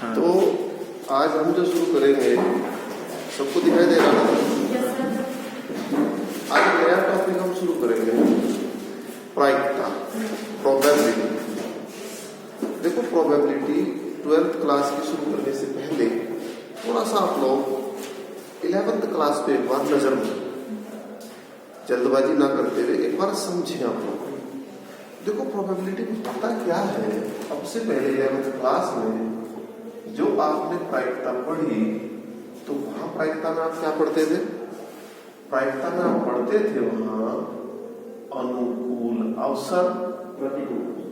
हाँ। तो आज हम जो शुरू करेंगे, सबको दिखाई दे रहा है? आज नया टॉपिक हम शुरू करेंगे, प्रायिकता, प्रोबेबिलिटी। देखो, प्रोबेबिलिटी 12th क्लास की शुरू करने से पहले थोड़ा सा आप लोग 11th क्लास पे एक बार नजर मारो, जल्दबाजी ना करते हुए एक बार समझें आप लोग। देखो, प्रोबेबिलिटी में पता क्या है, अब से पहले 11th क्लास में जो आपने प्रायिकता पढ़ी, तो वहां प्रायिकता में आप क्या पढ़ते थे? प्रायिकता में आप पढ़ते थे वहां अनुकूल अवसर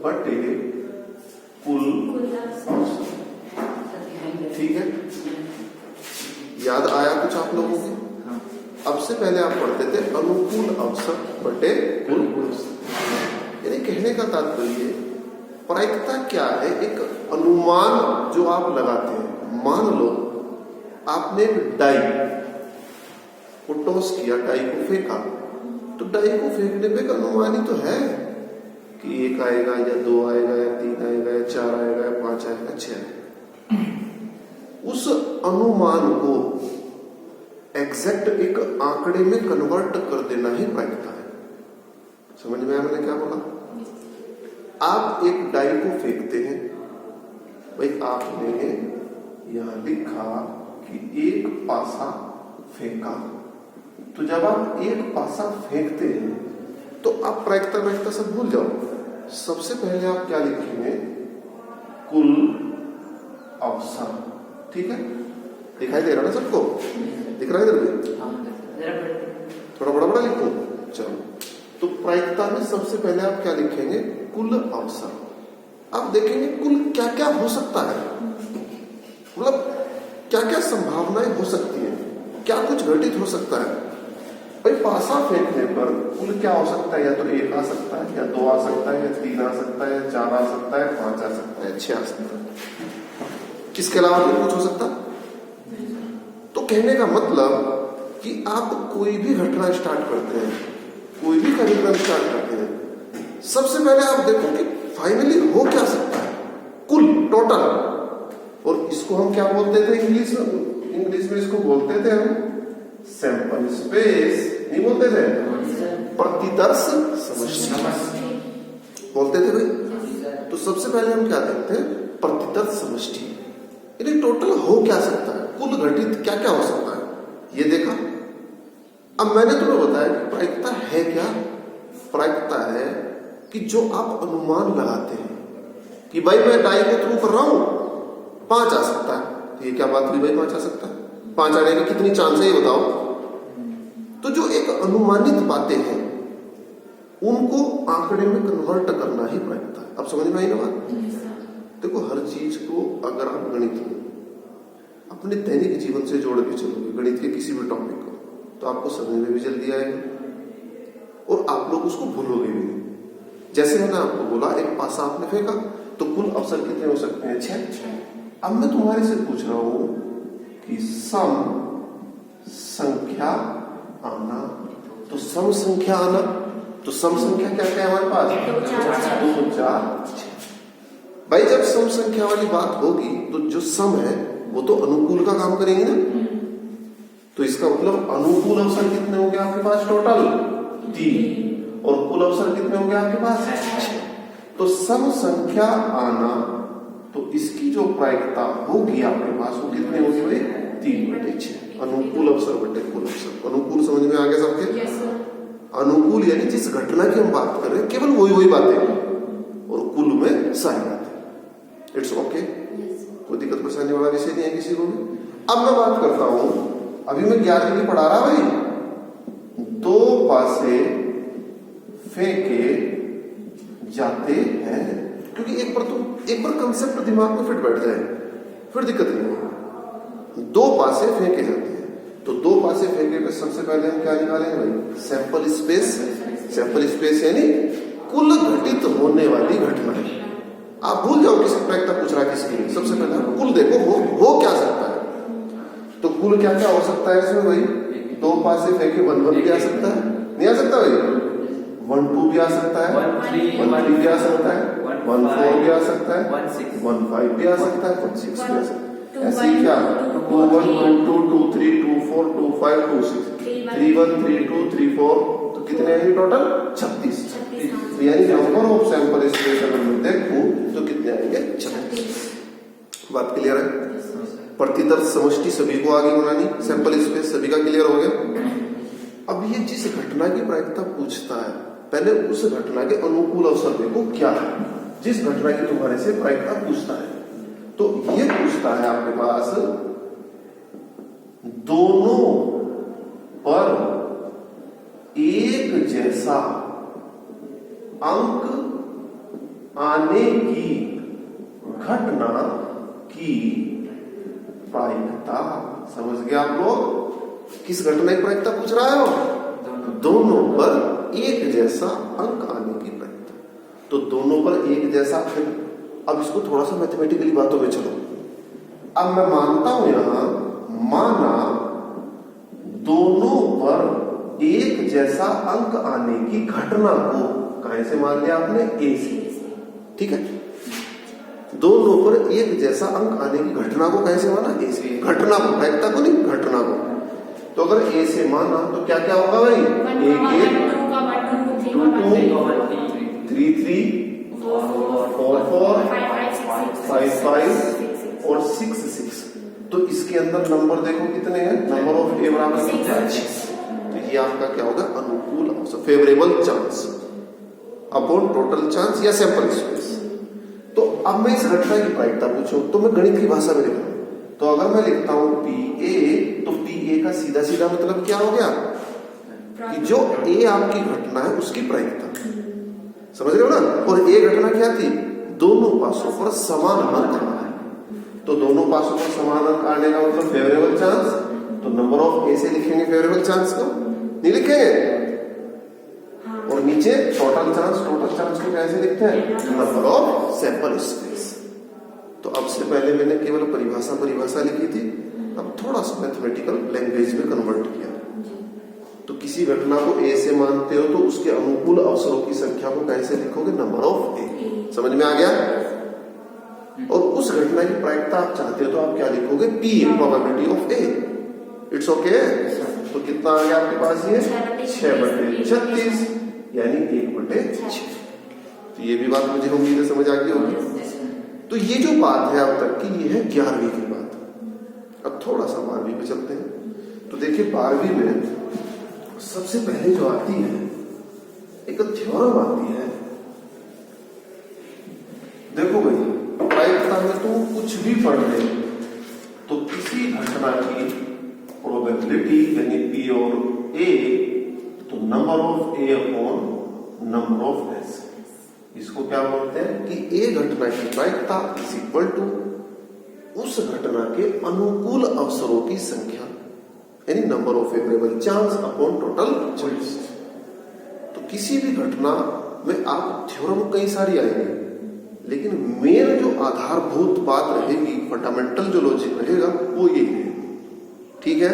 बटे कुल अवसर। ठीक है, याद आया कुछ आप लोगों को? अब से पहले आप पढ़ते थे अनुकूल अवसर बटे कुल अवसर। यानी कहने का तात्पर्य, प्रायिकता क्या है? एक अनुमान जो आप लगाते हैं। मान लो आपने डाई को टॉस किया, डाई को फेंका, तो डाई को फेंकने पे एक अनुमान ही तो है कि 1 आएगा या 2 आएगा या 3 आएगा या 4 आएगा या 5 आएगा, 6 आएगा। उस अनुमान को एग्जैक्ट एक आंकड़े में कन्वर्ट कर देना ही प्रायिकता है। समझ में आया मैंने क्या बोला? आप एक डाई को फेंकते हैं, भाई आपने यहां लिखा कि 1 पासा फेंका, तो जब आप 1 पासा फेंकते हैं तो आप प्रायिकता सब भूल जाओ। सबसे पहले आप क्या लिखेंगे? कुल अवसर। ठीक है, दिखाई दे रहा ना सबको? दिख रहा है इधर भी? थोड़ा बड़ा बड़ा लिखो। चलो, तो प्रायिकता में सबसे पहले आप क्या लिखेंगे? कुल अवसर। आप देखेंगे कुल क्या क्या हो सकता है, मतलब क्या क्या संभावनाएं हो सकती हैं, क्या कुछ घटित हो सकता है। भाई पासा फेंकने पर कुल क्या हो सकता है? या तो 1 आ सकता है, या 2 आ सकता है, या 3 आ सकता है, या 4 आ सकता है, 5 आ सकता है, 6 आ सकता है। किसके अलावा कुछ हो सकता? तो कहने का मतलब कि आप कोई भी घटना स्टार्ट करते हैं, कोई भी कार्यक्रम स्टार्ट करते हैं, सबसे पहले आप देखो कि फाइनली हो क्या सकता है, कुल टोटल। और इसको हम क्या बोलते थे इंग्लिश में इसको बोलते थे हम सैंपल स्पेस, नहीं बोलते थे? प्रतिदर्श समष्टि बोलते थे भाई। तो सबसे पहले हम क्या देखते हैं? प्रतिदर्श समष्टि, यानी टोटल हो क्या सकता है, कुल घटित क्या क्या हो सकता है, ये देखा। अब मैंने तुम्हें बताया कि प्रायिकता है क्या? प्रायिकता है कि जो आप अनुमान लगाते हैं कि भाई मैं डाई को थ्रू कर रहा हूं, 5 आ सकता है। ये क्या बात हुई भाई? 5 आ सकता है। 5 आने की कितनी चांस है ये बताओ? तो जो एक अनुमानित बातें हैं उनको आंकड़े में कन्वर्ट करना ही प्रायिकता है। अब समझ में आई ना बात? देखो, हर चीज को अगर आप गणित में अपने दैनिक जीवन से जोड़ के चलोगे, गणित के किसी भी टॉपिक को, तो आपको समझ में भी जल्दी आएगा और आप लोग उसको भूलोगे भी नहीं। जैसे मैंने आपको बोला 1 पासा आपने फेंका, तो कुल अवसर कितने हो सकते हैं? 6। अब मैं तुम्हारे से पूछ रहा हूं कि सम संख्या आना, तो सम संख्या आना, तो सम संख्या क्या क्या है हमारे पास? 2, 4, 6। भाई जब सम संख्या वाली बात होगी तो जो सम है वो तो अनुकूल का काम करेंगे ना। तो इसका मतलब अनुकूल अवसर कितने होंगे आपके पास? टोटल 3। और कुल अवसर कितने होंगे आपके पास? 6। तो सम संख्या आना, तो इसकी जो प्रायिकता होगी आपके पास वो कितने होगी भाई? 3/6। अनुकूल अवसर बटे कुल अवसर। अनुकूल समझ में आ गया सबके? अनुकूल यानी जिस घटना की हम बात कर रहे हैं केवल वही बातें, और कुल में सारी बातें। इट्स ओके, कोई दिक्कत परेशानी वाला विषय नहीं है किसी को भी। अब मैं बात करता हूं, अभी मैं 11वीं पढ़ा रहा भाई। 2 पासे फेंके जाते हैं, क्योंकि एक बार कंसेप्ट दिमाग में फिट बैठ जाए फिर दिक्कत नहीं होगी। 2 पासे फेंके जाते हैं, तो 2 पासे फेंके पे सबसे पहले हम क्या निकालेंगे भाई? Sample space. सैंपल स्पेस यानी कुल घटित होने वाली घटना। आप भूल जाओ किसी प्रायिकता पूछ रहा है किसकी, सबसे पहले आप कुल देखो हो क्या सकता है। तो कुल क्या क्या हो सकता है इसमें भाई? 2 पासे फेंके 1 1 भी आ सकता है, नहीं आ सकता भाई? 1 2 भी आ सकता है, 1 3 भी आ सकता है, 1.4 भी आ सकता है, 1.5 भी आ सकता है, 1.6 भी आ सकता है। ऐसे ही क्या 2.1, 2.2, 2.3, 2.4, 2.5, 2.6, 3.1, 3.2, 3.4, तो कितने आएंगे टोटल 36। यानी नंबर ऑफ सैंपल स्पेस अगर मैं देखूं तो कितने आएंगे 36। बात क्लियर है? प्रतिदर्श समष्टि सभी को आगे बनानी, सैंपल स्पेस सभी का क्लियर हो गया। अब ये जिस घटना की प्रायिकता पूछता है पहले उस घटना के अनुकूल अवसर देखो क्या है। जिस घटना की तुम्हारे से प्रायिकता पूछता है तो ये पूछता है आपके पास दोनों पर एक जैसा अंक आने की घटना की प्रायिकता। समझ गए आप लोग? किस घटना की प्रायिकता पूछ रहा है वो? दोनों पर एक जैसा अंक आने की प्रायिकता। तो दोनों पर एक जैसा, अब इसको थोड़ा सा मैथमेटिकली बातों में चलो। अब मैं मानता हूं यहां, माना दोनों पर एक जैसा अंक आने की घटना को कहां से मान लिया आपने? ए से। ठीक है, दोनों पर एक जैसा अंक आने की घटना को कैसे माना? ए से। घटना को, प्रायिकता को नहीं, घटना को। तो अगर ए से माना तो क्या क्या होगा भाई? 1, 1, 2, 3, 3, 4, 4, 5, 5 और 6, 6। तो इसके अंदर नंबर देखो कितने हैं? नंबर ऑफ ए बराबर 6। तो ये आपका क्या होगा? अनुकूल अवसर, favourable chance upon total chance या सैंपल स्पेस। तो अब मैं इस घटना की प्रायिकता पूछूं तो मैं गणित की भाषा में लिखूं। तो अगर मैं लिखता हूं PA, तो PA का सीधा सीधा मतलब क्या हो गया कि जो A आपकी घटना है उसकी प्रायिकता। समझ रहे हो ना? और A घटना क्या थी? दोनों पासों पर समान अंक आना है। तो दोनों पासों पर समान अंक आने का मतलब फेवरेबल चांस। तो नंबर ऑफ ए से लिखेंगे फेवरेबल चांस को, नहीं लिखेंगे? और नीचे टोटल चांस को कैसे लिखते हैं? Number of sample space. तो अब से पहले मैंने केवल परिभाषा लिखी थी, अब थोड़ा सा मैथमेटिकल लैंग्वेज में कन्वर्ट किया। तो किसी घटना को ए से मानते हो तो उसके अनुकूल अवसरों की संख्या को कैसे लिखोगे? नंबर ऑफ ए। समझ में आ गया? और उस घटना की प्रायिकता आप चाहते हो तो आप क्या लिखोगे? P, probability of A. It's okay. तो कितना आ गया आपके पास? ये 6/36 यानी 1/6। तो ये भी बात मुझे उम्मीद है समझ आ गई होगी। तो ये जो बात है अब तक की, ये है 11वीं की बात। अब थोड़ा सा 12वीं पे चलते हैं। तो देखिए 12वीं में सबसे पहले जो आती है एक थ्योरम आती है। देखो भाई, प्रायिकता में तो कुछ भी पढ़ ले तो किसी घटना की प्रोबेबिलिटी यानी P और A, तो number of A upon number of S, इसको क्या बोलते हैं कि A घटना की प्रायिकता इज इक्वल टू उस घटना के अनुकूल अवसरों की संख्या यानी number of favourable chance upon total chance. तो किसी भी घटना में आप थ्योरम कई सारी आएंगे, लेकिन मेन जो आधारभूत बात रहेगी, फंडामेंटल जो लॉजिक रहेगा वो यही है। ठीक है,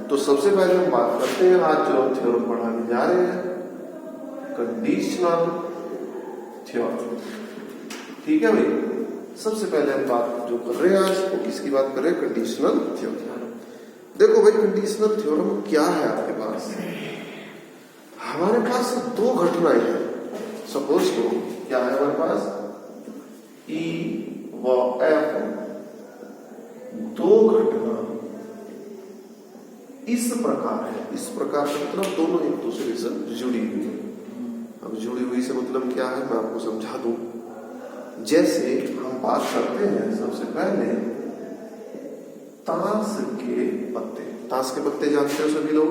तो सबसे पहले हम बात करते हैं आज जो हम थ्योरम पढ़ाने जा रहे हैं, कंडीशनल थ्योरम। ठीक है भाई, सबसे पहले हम बात जो कर रहे हैं आज वो किसकी बात कर रहे हैं? Conditional theorem. देखो भाई, कंडीशनल थ्योरम क्या है आपके पास? हमारे पास दो घटनाएं हैं। सपोज करो क्या है हमारे पास? E व F, दो घटना इस प्रकार है। इस प्रकार का मतलब दोनों एक दूसरे से जुड़ी हुई है। अब जुड़ी हुई से मतलब क्या है मैं आपको समझा दूं। जैसे हम बात करते हैं सबसे पहले ताश के पत्ते। ताश के पत्ते जानते हो सभी लोग?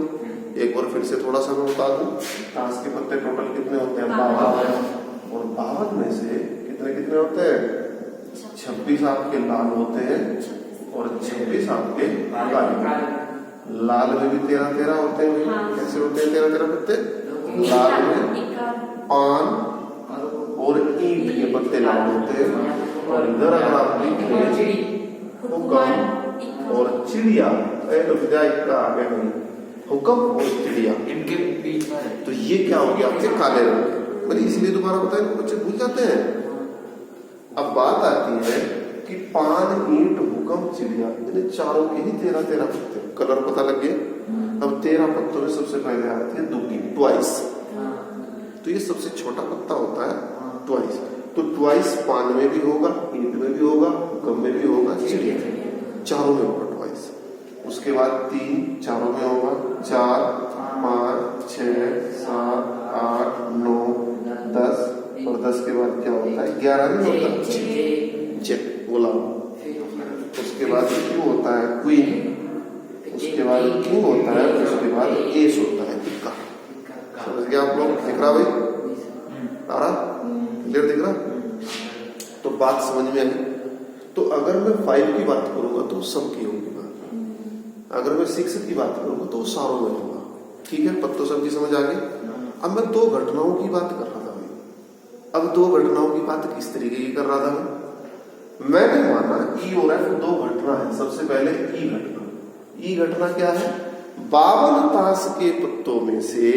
एक बार फिर से थोड़ा सा मैं बता दूं। ताश के पत्ते टोटल कितने होते हैं? 52। और 52 में से कितने होते हैं? 26 आपके लाल होते हैं और 26 आपके काले। लाल में भी 13 होते हैं। कैसे होते हैं 13 पत्ते? लाल में पान और ईंट के पत्ते लाल होते हैं। और इधर अगर आप देखें हुक्म और चिड़िया, आगे नहीं, हुक्म और चिड़िया इनके बीच में, तो ये क्या हो गया आपके काले रंग के। मैंने इसलिए दोबारा बताया, बच्चे भूल जाते हैं। अब बात आती है कि पान, ईंट, भूकंप, चिड़िया, इन चारों के ही 13 पत्ते। कलर पता लग गया। अब 13 पत्तों में सबसे पहले आती है दुगनी, ट्वाइस। तो ये सबसे छोटा पत्ता होता है ट्वाइस। तो ट्वाइस पान में भी होगा, ईंट में भी होगा, भूकंप में भी होगा, चिड़िया, चारों में होगा ट्वाइस। उसके बाद 3 चारों में होगा, 4, 5, 6, 7, 8, 9, 10 और 10 के बाद क्या होता है? 11 नहीं होता, जेट, गुलाब। उसके बाद क्यू होता है क्वीन, उसके बाद किंग होता है, उसके बाद एस होता है, इक्का। समझ गया आप लोग? दिख रहा भाई? आ रहा? क्लियर दिख रहा? तो बात समझ में आई। तो अगर मैं 5 की बात करूंगा तो सबकी होगी बात, अगर मैं 6 की बात करूंगा तो सारों में होगा। ठीक है, पत्तों सबकी समझ आ गई। अब मैं 2 घटनाओं की बात कर रहा था भाई। अब 2 घटनाओं की बात किस तरीके की कर रहा था मैं? मैंने माना ई और एफ 2 घटना है। सबसे पहले ई घटना। ई घटना क्या है? 52 ताश के पत्तों में से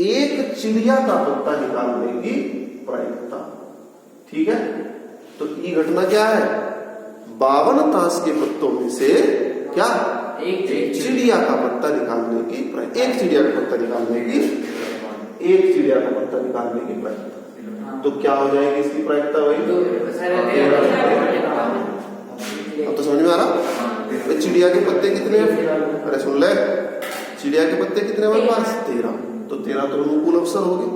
एक चिड़िया का पत्ता निकालने की प्रायिकता। ठीक है, तो ई घटना क्या है? 52 ताश के पत्तों में से क्या? एक चिड़िया का पत्ता निकालने की प्रायिकता। एक चिड़िया का पत्ता निकालने की, एक चिड़िया का पत्ता निकालने की प्रायिकता। तो क्या हो जाएगी इसकी प्रायिकता? वही अब तो समझ में आ रहा? चिड़िया के पत्ते कितने हैं? अरे सुन ले, चिड़िया के पत्ते कितने हमारे पास? 13। तो 13 तो अनुकूल अवसर होगी।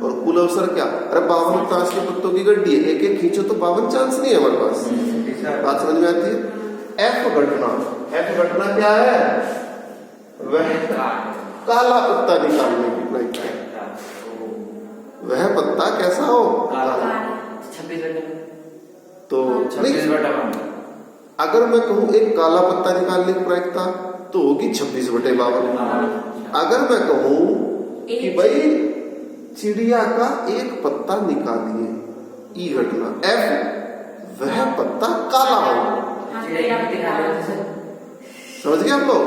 और कुल अवसर क्या? अरे 52 ताश के पत्तों की गड्डी है, एक एक खींचो तो 52 चांस नहीं है हमारे पास। बात समझ में आती है? एफ घटना। एफ घटना क्या है? वह काला पत्ता निकालने की प्रायिकता। वह पत्ता कैसा हो? काला। तो अगर मैं कहूं एक काला पत्ता निकालने की प्रायिकता तो होगी 26/52। अगर मैं कहूं कि भाई चिड़िया का एक पत्ता निकालिए, ई घटना एफ, वह पत्ता काला हो। समझ गए आप लोग?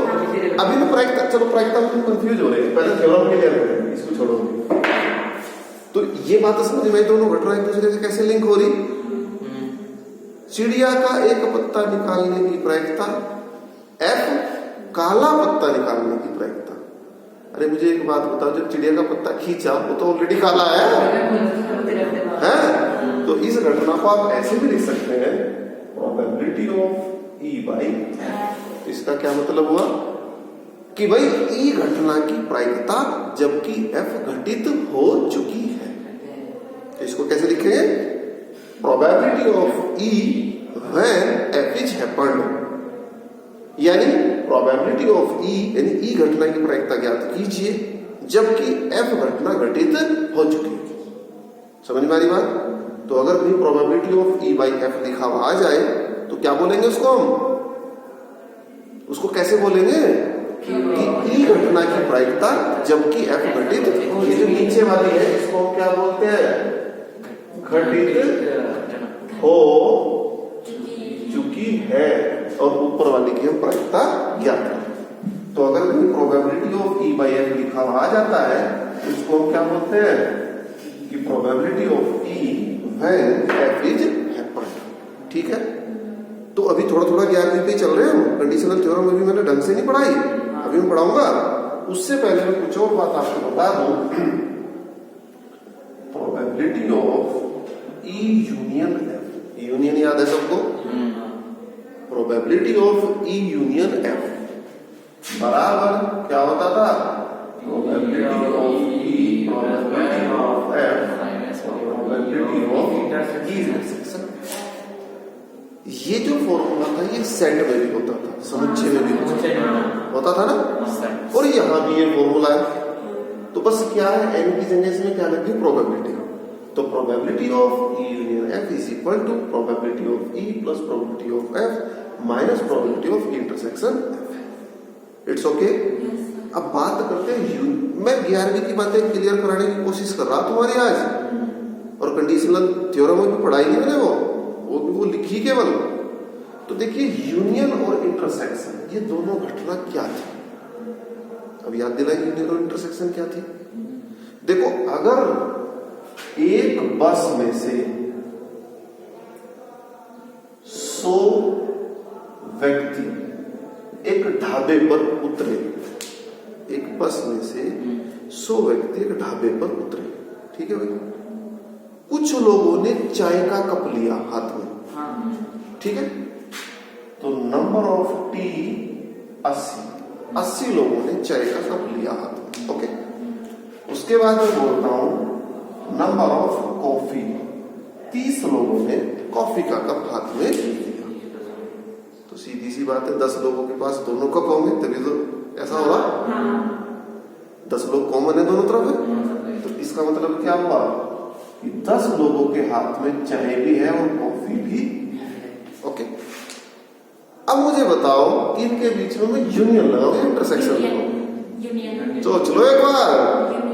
अभी मैं प्रायिकता, चलो प्रायिकता में कंफ्यूज हो रहे हैं, पहले थ्योरम क्लियर करें, इसको छोड़ो। तो ये बात समझ में, दोनों घटना एक दूसरे से कैसे लिंक हो रही? चिड़िया का एक पत्ता निकालने की प्रायिकता एफ, काला पत्ता निकालने की प्रायिकता। अरे मुझे एक बात बताओ, जब चिड़िया का पत्ता खींचा वो तो ऑलरेडी काला है? तो इस घटना को आप ऐसे भी लिख सकते हैं, प्रोबेबिलिटी ऑफ ई बाई। इसका क्या मतलब हुआ कि भाई ई घटना की प्रायिकता जबकि एफ घटित हो चुकी है। तो इसको कैसे लिखेंगे? Probability of E when F is happened, यानी प्रोबेबिलिटी ऑफ ई, यानी ई घटना की प्रायिकता ज्ञात कीजिए जबकि एफ घटना घटित हो चुकी है। समझ में आ रही बात? तो अगर कहीं probability of E by F लिखा हुआ आ जाए तो क्या बोलेंगे उसको हम? उसको कैसे बोलेंगे कि ई घटना की प्रायिकता जबकि एफ घटित, ये जो नीचे वाली है इसको हम क्या बोलते हैं? घटित हो चुकी है। और ऊपर वाली की हम प्रायिकता ज्ञात करें। तो अगर कहीं probability of E by F लिखा हुआ आ जाता है तो इसको हम क्या बोलते हैं? कि probability of E when F is happened. ठीक है, तो अभी थोड़ा थोड़ा 11वीं पे चल रहे हैं हम। कंडीशनल थ्योरम अभी मैंने ढंग से नहीं पढ़ाई, अभी मैं पढ़ाऊंगा। उससे पहले मैं कुछ और बात आपको बता दूं। Probability of E union F, union याद है सबको? Probability of E union F बराबर क्या होता था? Probability of E, probability of F, probability of E intersection. ये जो फॉर्मूला था ये सेट में भी होता था, समुच्चय में भी होता था ना, और यहाँ भी ये फॉर्मूला है। तो बस क्या है, एन की जगह इसमें क्या लगी? प्रोबेबिलिटी। तो probability of E union F is equal to probability of E plus probability of F minus probability of intersection F. It's okay. अब बात करते हैं, मैं 11वीं की बातें क्लियर कराने की कोशिश कर रहा तुम्हारी आज, और कंडीशनल थ्योरम में भी पढ़ाई नहीं मैंने, वो लिखी केवल। तो देखिए यूनियन और इंटरसेक्शन ये दोनों घटना क्या थी? अब याद दिलाएं, यूनियन और इंटरसेक्शन क्या थी? देखो, अगर एक बस में से 100 व्यक्ति एक ढाबे पर उतरे, एक बस में से 100 व्यक्ति एक ढाबे पर उतरे, ठीक है भाई। कुछ लोगों ने चाय का कप लिया हाथ में, ठीक है। तो नंबर ऑफ टी 80 लोगों ने चाय का कप लिया हाथ में, ओके। उसके बाद मैं बोलता हूं नंबर ऑफ कॉफी, 30 लोगों ने कॉफी का कप हाथ में लिया। तो सीधी सी बात है, 10 लोगों के पास दोनों कप होंगे तभी तो ऐसा होगा। 10 लोग कॉमन है दोनों तरफ है, तो इसका मतलब क्या हुआ कि 10 लोगों के हाथ में चाय भी है और कॉफी भी, ओके। अब मुझे बताओ कि इनके बीच में मैं यूनियन लगाऊं या इंटरसेक्शन लगाऊं? तो चलो एक बार,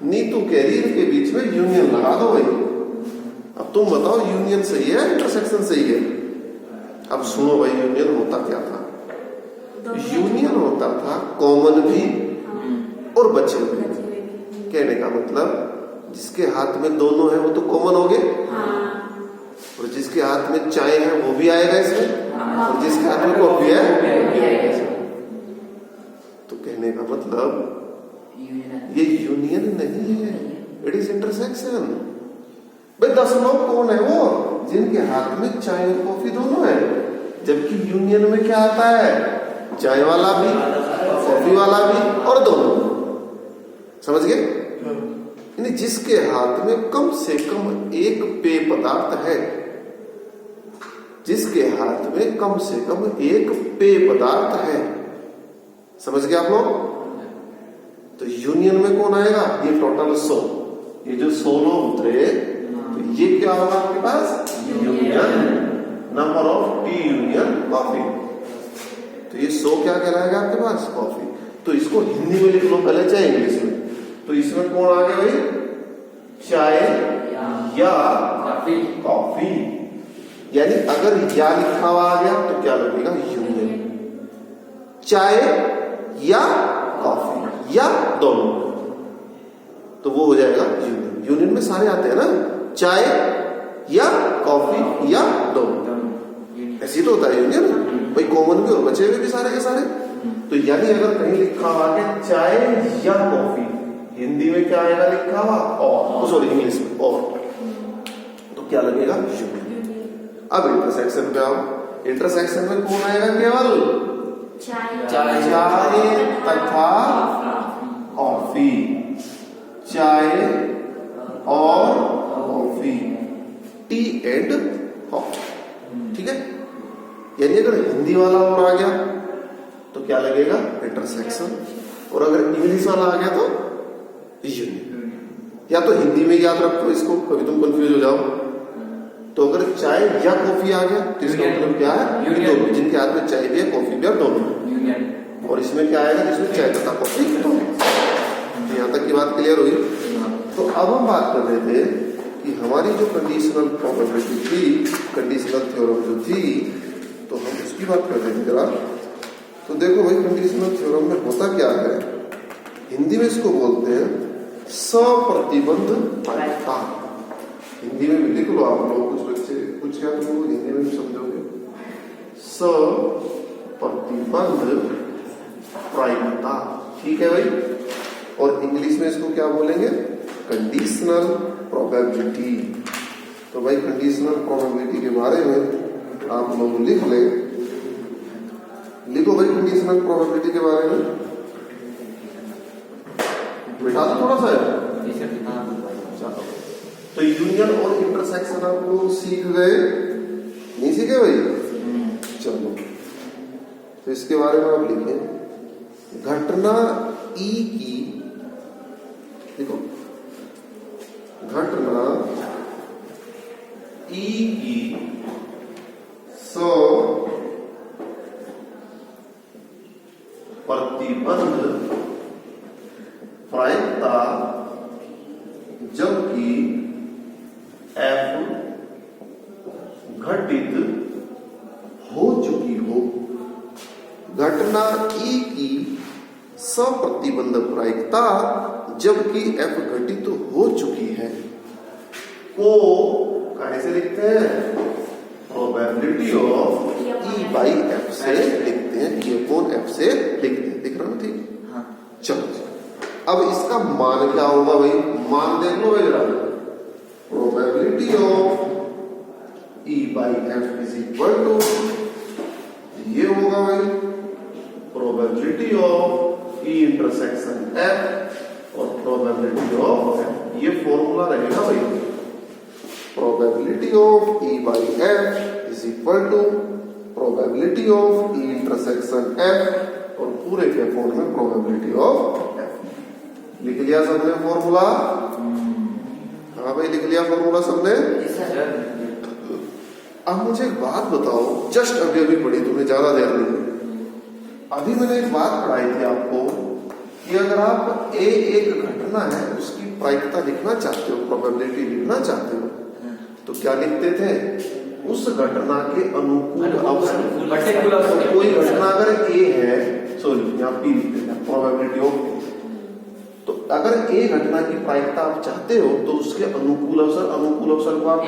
नीतू कह रही इनके बीच में यूनियन लगा दो भाई। अब तुम बताओ यूनियन सही है इंटरसेक्शन सही है? अब सुनो भाई, यूनियन होता क्या था? यूनियन होता था कॉमन भी और बचे हुए। कहने का मतलब जिसके हाथ में दोनों है वो तो कॉमन हो गए, और जिसके हाथ में चाय है वो भी आएगा इसमें, और जिसके हाथ में कॉफी है। तो कहने का मतलब ये यूनियन नहीं है, इट इज इंटरसेक्शन। भाई 10 लोग कौन है वो? जिनके हाथ में चाय और कॉफी दोनों है। जबकि यूनियन में क्या आता है? चाय वाला भी, कॉफी वाला भी और दोनों। समझ गए? यानी जिसके हाथ में कम से कम एक पेय पदार्थ है, जिसके हाथ में कम से कम एक पेय पदार्थ है। समझ गए आप लोग? तो यूनियन में कौन आएगा? ये टोटल 100, ये जो 100 लोग उतरे, तो ये क्या होगा आपके पास? Union number of tea union coffee. तो ये 100 क्या कहलाएगा आपके पास? कॉफी। तो इसको हिंदी में लिख लो पहले, चाहे इंग्लिश में। तो इसमें कौन आ गया भाई? चाय या कॉफी। यानी अगर या लिखा हुआ आ गया तो क्या लगेगा? यूनियन। चाय या कॉफी या दोनों, तो वो हो जाएगा यूनियन। यूनियन में सारे आते हैं ना, चाय या कॉफी या दोनों, ऐसी तो होता है यूनियन। भाई कॉमन भी और बचे हुए भी सारे के सारे। तो यानी अगर कहीं लिखा हुआ है चाय या कॉफी, हिंदी में क्या आएगा लिखा हुआ? और, सॉरी इंग्लिश में और, तो क्या लगेगा? यूनियन। अब इंटरसेक्शन पे आओ। इंटरसेक्शन में कौन आएगा? केवल चाय तथा कॉफी, चाय और कॉफी, टी एंड कॉफी, ठीक है। यानी अगर हिंदी वाला और आ गया तो क्या लगेगा? इंटरसेक्शन। और अगर इंग्लिश वाला आ गया तो यूनियन। या तो हिंदी में याद रखो इसको, कभी तुम कंफ्यूज हो जाओ। तो अगर चाय या कॉफी आ गया तो इसका मतलब क्या है? यूनियन। जिनके हाथ में चाय भी है कॉफी भी है दोनों यूनियन। और इसमें क्या आएगा? जिसमें चाय तथा कॉफी दोनों। यहाँ तक की बात क्लियर हुई। तो अब हम बात कर रहे थे कि हमारी जो कंडीशनल प्रोबेबिलिटी थी, कंडीशनल थ्योरम जो थी, तो हम उसकी बात कर रहे थे जरा। तो देखो भाई, कंडीशनल थ्योरम में होता क्या है? हिंदी में इसको बोलते हैं सप्रतिबंध प्रायिकता। हिंदी में भी लिख लो आप लोग, कुछ बच्चे कुछ क्या तुम लोग हिंदी में भी समझोगे। सप्रतिबंध प्रायिकता, ठीक है भाई। और इंग्लिश में इसको क्या बोलेंगे? Conditional probability. तो भाई कंडीशनल प्रोबेबिलिटी के बारे में आप लोग लिख ले, लिखो भाई कंडीशनल प्रोबेबिलिटी के बारे में। बिठा दो थोड़ा सा। तो यूनियन और इंटरसेक्शन आप लोग सीख गए? नहीं सीखे भाई? चलो, तो इसके बारे में आप लिखें घटना ई की, देखो घटना ई की 100 प्रतिबंध प्रायिकता जबकि एफ घटित हो चुकी हो। घटना ई की सप्रतिबंध प्रायिकता जबकि एफ घटित हो चुकी है को कैसे लिखते हैं? Probability probability of E by F से लिखते हैं, ये कौन एफ से लिखते हैं, दिख रहा ना? ठीक। चलो अब इसका मान क्या होगा भाई? मान देख लो भाई जरा। Probability of E by F is equal to, ये होगा भाई probability of E intersection F और प्रोबेबिलिटी ऑफ एफ, ये फॉर्मूला रहेगा भाई। Probability of E by F is equal to probability of E intersection F और पूरे के फॉर्म में प्रोबेबिलिटी ऑफ एफ। लिख लिया सबने फॉर्मूला? हाँ भाई लिख लिया फॉर्मूला सबने? अब मुझे एक बात बताओ, जस्ट अभी अभी पढ़ी तुमने, ज्यादा देर नहीं। अभी मैंने एक बात पढ़ाई थी आपको कि अगर आप एक घटना है उसकी प्रायिकता लिखना चाहते हो, प्रोबेबिलिटी लिखना चाहते हो, तो क्या लिखते थे? उस घटना के अनुकूल अवसर। कोई घटना अगर ए है, सॉरी यहाँ पी लिखते थे, प्रोबेबिलिटी ऑफ, तो अगर ए घटना की प्रायिकता आप चाहते हो तो उसके अनुकूल अवसर, अनुकूल अवसर को आप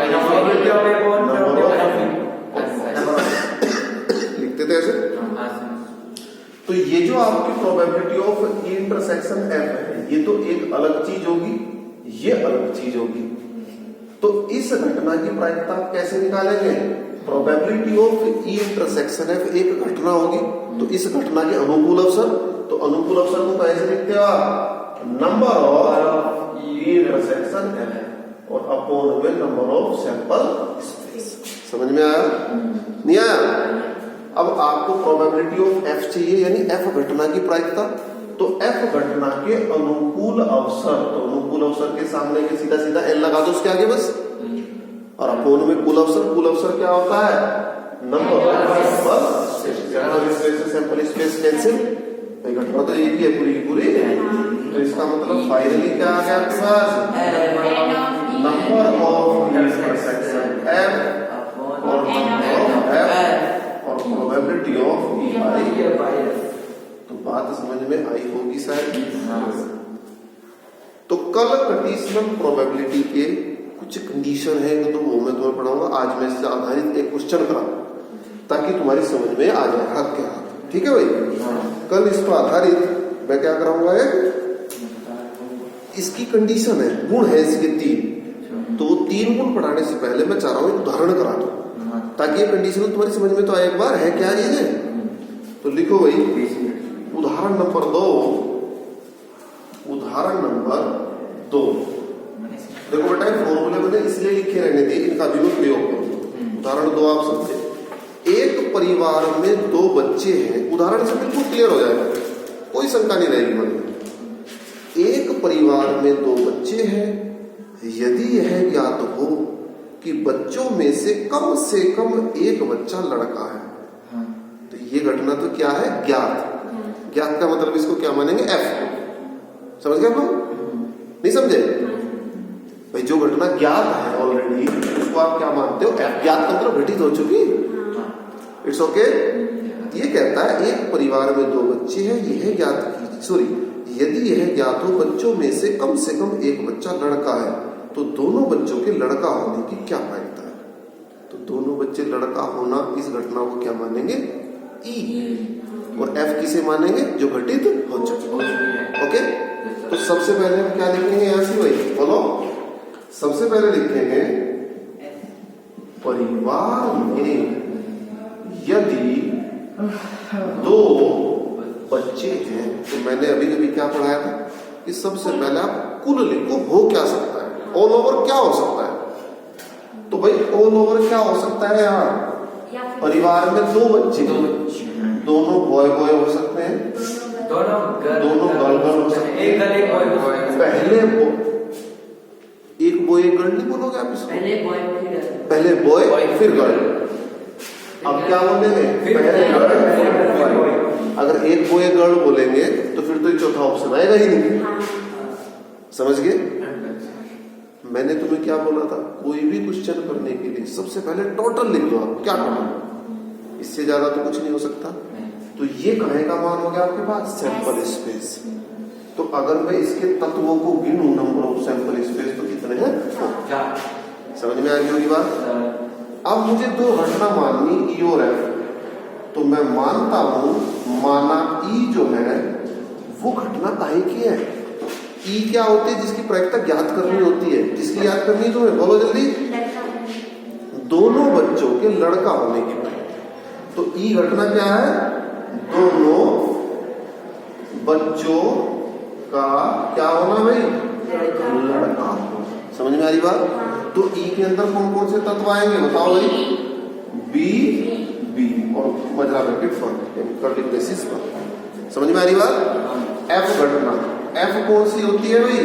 लिखते थे ऐसे। तो ये जो आपकी probability of E intersection F है, ये तो एक अलग चीज होगी, ये अलग चीज होगी। तो इस घटना की प्रायिकता आप कैसे निकालेंगे? Probability of E intersection F एक घटना होगी, तो इस घटना के अनुकूल अवसर, तो अनुकूल अवसर को कैसे लिखते हो आप? Number of E intersection F और अपॉन में नंबर ऑफ सैंपल स्पेस। समझ में आया? नहीं आया? अब आपको प्रोबेबिलिटी ऑफ एफ चाहिए, यानी एफ घटना की प्रायिकता, तो एफ घटना के अनुकूल अवसर, तो अनुकूल अवसर के सामने के सीधा सीधा एल लगा दो उसके आगे बस, और अपोन में कुल अवसर, कुल अवसर क्या होता है? Number of sample space cancel, घटना तो एक ही है पूरी की पूरी, तो इसका मतलब फाइनली क्या आ गया आपके पास? नंबर ऑफ इंटरसेक्शन एफ और नंबर ऑफ एफ और probability of E by F. तो बात समझ में आई होगी शायद। तो कल कंडीशनल प्रोबेबिलिटी के कुछ कंडीशन है तो वो मैं तुम्हें पढ़ाऊंगा। आज मैं इससे आधारित एक क्वेश्चन करा ताकि तुम्हारी समझ में आ जाए हाथ के हाथ। ठीक है भाई? कल इस पर आधारित मैं क्या कराऊंगा, इसकी कंडीशन है, गुण है इसके 3, तो वो 3 गुण पढ़ाने से पहले मैं चाह रहा हूं एक उदाहरण करा दूं ताकि ये कंडीशन तुम्हारी समझ में तो आए। एक बार है क्या चीज है, तो लिखो भाई उदाहरण नंबर 2। उदाहरण नंबर 2 देखो बेटा, फॉर्मूले मैंने इसलिए लिखे रहने थे, इनका भी मैं प्रयोग करूँ। उदाहरण 2 आप समझे, एक परिवार में 2 बच्चे हैं। उदाहरण से बिल्कुल क्लियर हो जाएगा, कोई शंका नहीं रहेगी मन में। एक परिवार में 2 बच्चे हैं, यदि यह ज्ञात हो कि बच्चों में से कम एक बच्चा लड़का है, तो ये घटना तो क्या है? ज्ञात। ज्ञात का मतलब इसको क्या मानेंगे? एफ। समझ गए आप लोग? नहीं समझे भाई? जो घटना ज्ञात है ऑलरेडी उसको आप क्या मानते हो? एफ। ज्ञात का मतलब घटित हो चुकी। It's okay. ये कहता है एक परिवार में 2 बच्चे हैं, यह ज्ञात की, सॉरी, यदि यह ज्ञात हो बच्चों में से कम एक बच्चा लड़का है, तो दोनों बच्चों के लड़का होने की क्या प्रायिकता है? तो दोनों बच्चे लड़का होना, इस घटना को क्या मानेंगे? ई। और एफ किसे मानेंगे? जो घटित हो चुके। ओके, तो सबसे पहले हम क्या लिखेंगे यहां से भाई? बोलो। सबसे पहले लिखेंगे परिवार में यदि 2 बच्चे हैं, तो मैंने अभी क्या पढ़ाया था कि सबसे पहले आप कुल लिखो, हो क्या सकता है, ऑल ओवर क्या हो सकता है। तो भाई ऑल ओवर क्या हो सकता है? यहाँ परिवार में 2 बच्चे, दोनों बॉय हो सकते हैं, दोनों गर्ल हो सकते हैं, पहले एक बॉय एक गर्ल नहीं बोलोगे आप इसको? पहले बॉय फिर गर्ल। अब क्या बोलेंगे? पहले गर्ल फिर बॉय। अगर एक बॉय गर्ल बोलेंगे तो फिर तो चौथा ऑप्शन आएगा ही नहीं। समझ गए? मैंने तुम्हें क्या बोला था? कोई भी क्वेश्चन करने के लिए सबसे पहले टोटल लिख दो आप, क्या टोटल, इससे ज्यादा तो कुछ नहीं हो सकता। तो ये कहे का मान हो गया आपके पास? Sample space. तो अगर मैं इसके तत्वों को गिनूं, नंबर ऑफ सैंपल स्पेस, तो कितने हैं? 4। समझ में आ गई होगी बात? अब मुझे दो घटना माननी ई और एफ, तो मैं मानता हूं माना ई जो है वो घटना काहे की है। ई क्या होती है, जिसकी प्रायिकता ज्ञात करनी होती है। किसकी याद करनी है तुम्हें, बोलो जल्दी। दोनों बच्चों के लड़का होने की प्रायिकता। तो ई घटना क्या है, दोनों बच्चों का क्या होना भाई, लड़का। समझ में आ रही बात। तो ई के अंदर कौन कौन से तत्व आएंगे बताओ भाई, बी बी और मजरा ब्रैकेट कर्ली ब्रेसिस पर। समझ में आ रही बात। एफ घटना, एफ कौन सी होती है भाई,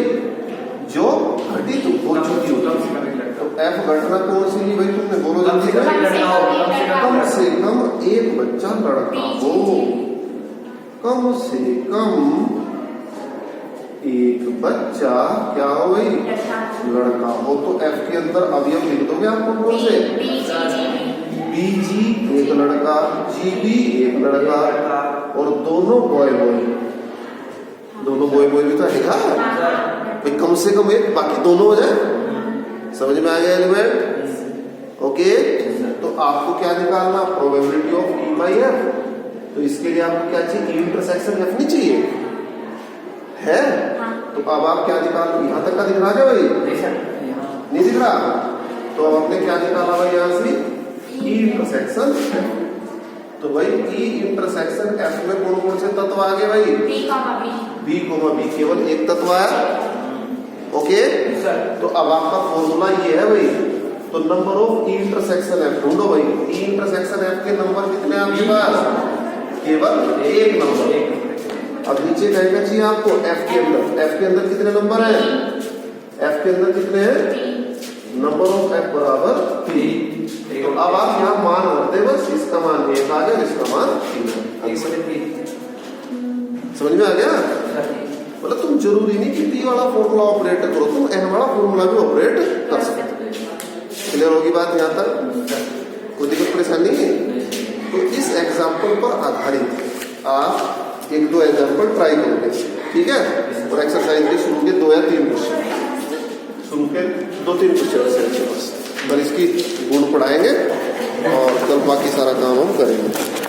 जो घटित हो चुकी होती है। तो एफ घटना कौन सी ली भाई तुमने, बोलो जल्दी। कम से कम एक बच्चा लड़का हो, कम से कम एक बच्चा क्या हो भाई, लड़का हो। तो एफ के अंदर अवयव लिख दोगे आपको कौन से, बीजी एक लड़का, जीबी एक लड़का, और दोनों बॉय बॉय, दोनों बॉय बॉय भी तो है भाई, कम से कम एक, बाकी दोनों हो जाए। समझ में आ गया एलिमेंट। ओके, तो आपको क्या निकालना, probability of E by F. तो इसके लिए आपको क्या चाहिए, इंटरसेक्शन एफ नहीं चाहिए है। तो अब आप क्या निकाल, यहां तक का दिख रहा है भाई, नहीं दिख रहा। तो अब आपने क्या निकाला भाई, यहां से ई इंटरसेक्शन एफ। तो भाई ई इंटरसेक्शन एफ में कौन कौन से तत्व आ गए भाई, बी कोमा बी, केवल एक तत्व आया। ओके, तो अब आपका फॉर्मूला ये है भाई, तो number of E intersection F ढूंढो भाई। ई इंटरसेक्शन एफ के नंबर कितने हैं आपके पास, केवल एक नंबर। अब नीचे कहेगा चाहिए आपको एफ के अंदर, एफ के अंदर कितने नंबर हैं, एफ के अंदर कितने हैं, नंबर ऑफ एफ बराबर 3। तो अब आप यहाँ मान रखते बस, इसका मान 1 आ गया, इसका मान 3। समझ में आ गया। मतलब तुम जरूरी नहीं कि टी वाला फॉर्मूला ऑपरेट करो, तुम एन वाला फॉर्मूला भी ऑपरेट कर सकते हो। क्लियर होगी बात यहाँ तक, कोई दिक्कत परेशानी है। तो इस एग्जाम्पल पर आधारित आप एक दो एग्जाम्पल ट्राई करोगे, ठीक है। और एक्सरसाइज के शुरू के 2 या 3 क्वेश्चन, शुरू के 2-3 क्वेश्चन बस इसकी गुण पढ़ाएंगे और कल बाकी सारा काम हम करेंगे।